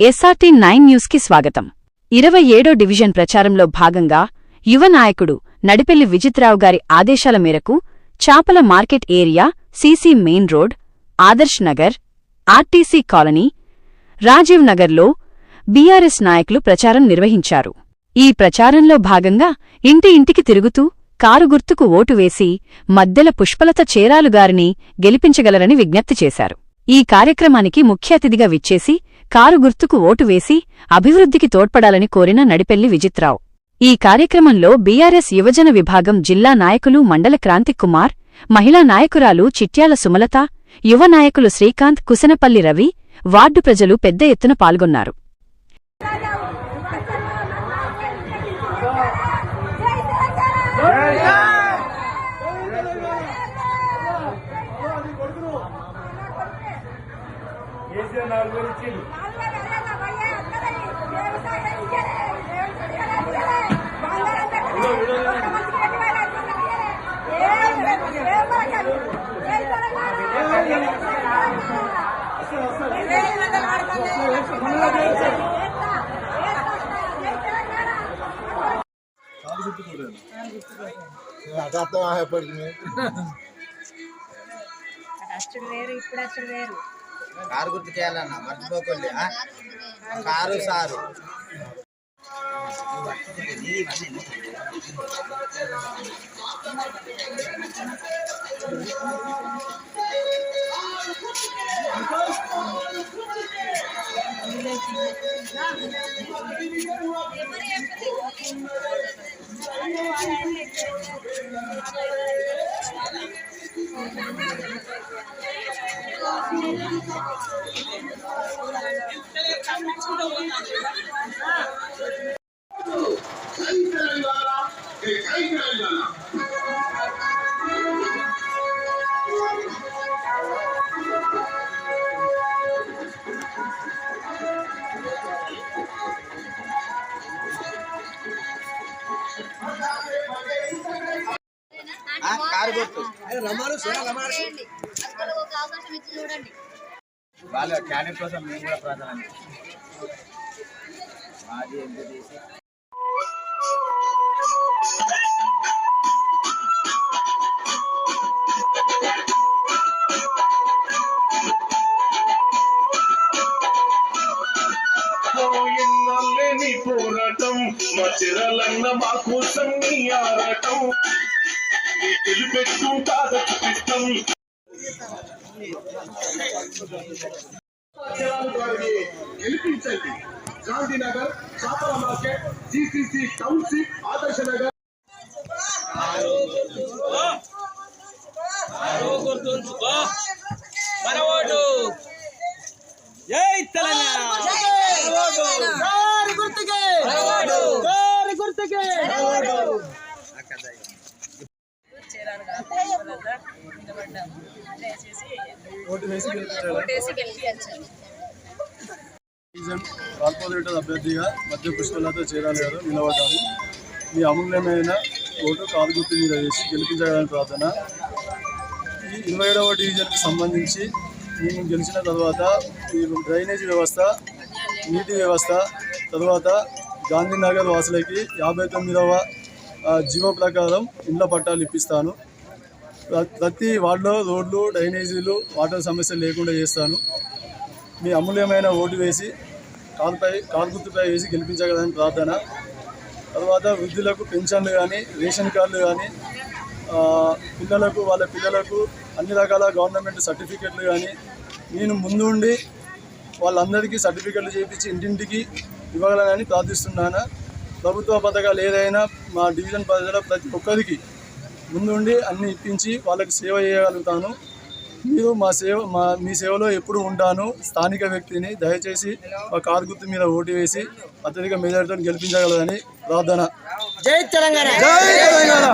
SRT 9 న్యూస్కి స్వాగతం. 27వ division ప్రచారంలో భాగంగా యువ నాయకుడు నడిపెల్లి విజిత్రావు గారి ఆదేశాల మేరకు చాపల market area, CC main road, Adarsh Nagar, RTC colony, Rajiv నగర్లో బీఆర్ఎస్ నాయకులు ప్రచారం నిర్వహించారు. ఈ ప్రచారంలో భాగంగా ఇంటి ఇంటికి తిరుగుతూ కారు గుర్తుకు ఓటు వేసి మద్దెల పుష్పలత చేరాలుగారిని గెలిపించగలరని విజ్ఞప్తి చేశారు. ఈ కార్యక్రమానికి ముఖ్య అతిథిగా విచ్చేసి కారు గుర్తుకు ఓటు వేసి అభివృద్ధికి తోడ్పడాలని కోరిన నడిపెల్లి విజిత్రావు. ఈ కార్యక్రమంలో బీఆర్ఎస్ యువజన విభాగం జిల్లా నాయకులు మండల క్రాంతి కుమార్, మహిళా నాయకురాలు చిట్యాల సుమలత, యువ నాయకులు శ్రీకాంత్, కుసనపల్లి రవి, వార్డు ప్రజలు పెద్ద ఎత్తున పాల్గొన్నారు. కారు గుర్తుకేయాలన్నా మర్చిపోకండి. కారు సారు కారు గుర్తు వాళ్ళ క్యాండిడేట్ కోసం మేము కూడా ప్రార్థన మాది ఎంత చేసి పోరాటం మా చిరలన్న మా కోసం నీ ఆరాటం తెలుపెట్టుంటాద చూపిస్తాం. గెలిపించండి. గాంధీనగర్, చాపల మార్కెట్, జీసీసీ టౌన్షిప్, ఆదర్శ నగర్. జై తెలంగాణ. కార్పొరేటర్ అభ్యర్థిగా మధ్య పుష్పలతో చేరాలి గారు నిలబడ్డాము. మీ అమూల్యమైన ఓటు కారు గుర్తు మీద వేసి గెలిపించగలని ప్రార్థన. ఈ 27వ డివిజన్కి సంబంధించి మేము గెలిచిన తర్వాత ఈ డ్రైనేజీ వ్యవస్థ, నీటి వ్యవస్థ, తర్వాత గాంధీనగర్ వాసులకి 59వ జీవో ప్రకారం ఇండ్ల పట్టాలు ఇప్పిస్తాను. ప్రతి వార్డులో రోడ్లు, డ్రైనేజీలు, వాటర్ సమస్య లేకుండా చేస్తాను. మీ అమూల్యమైన ఓటు వేసి కారు గుర్తుపై వేసి గెలిపించగలని ప్రార్థన. తర్వాత వృద్ధులకు పెన్షన్లు కానీ, రేషన్ కార్డులు కానీ, పిల్లలకు వాళ్ళ పిల్లలకు అన్ని రకాల గవర్నమెంట్ సర్టిఫికెట్లు కానీ నేను ముందుండి వాళ్ళందరికీ సర్టిఫికెట్లు చేయించి ఇంటింటికి ఇవ్వగలనని ప్రార్థిస్తున్నాను. ప్రభుత్వ పథకాలు ఏదైనా మా డివిజన్ ప్రజల ప్రతి ఒక్కరికి ముందుండి అన్ని ఇప్పించి వాళ్ళకి సేవ చేయగలుగుతాను. మీరు మీ సేవలో ఎప్పుడు ఉంటాను. స్థానిక వ్యక్తిని, దయచేసి మా కారు గుర్తు మీద ఓటు వేసి అత్యధిక మెజారిటీతో గెలిపించగలదని ప్రార్థన. జై తెలంగాణ. జై తెలంగాణ.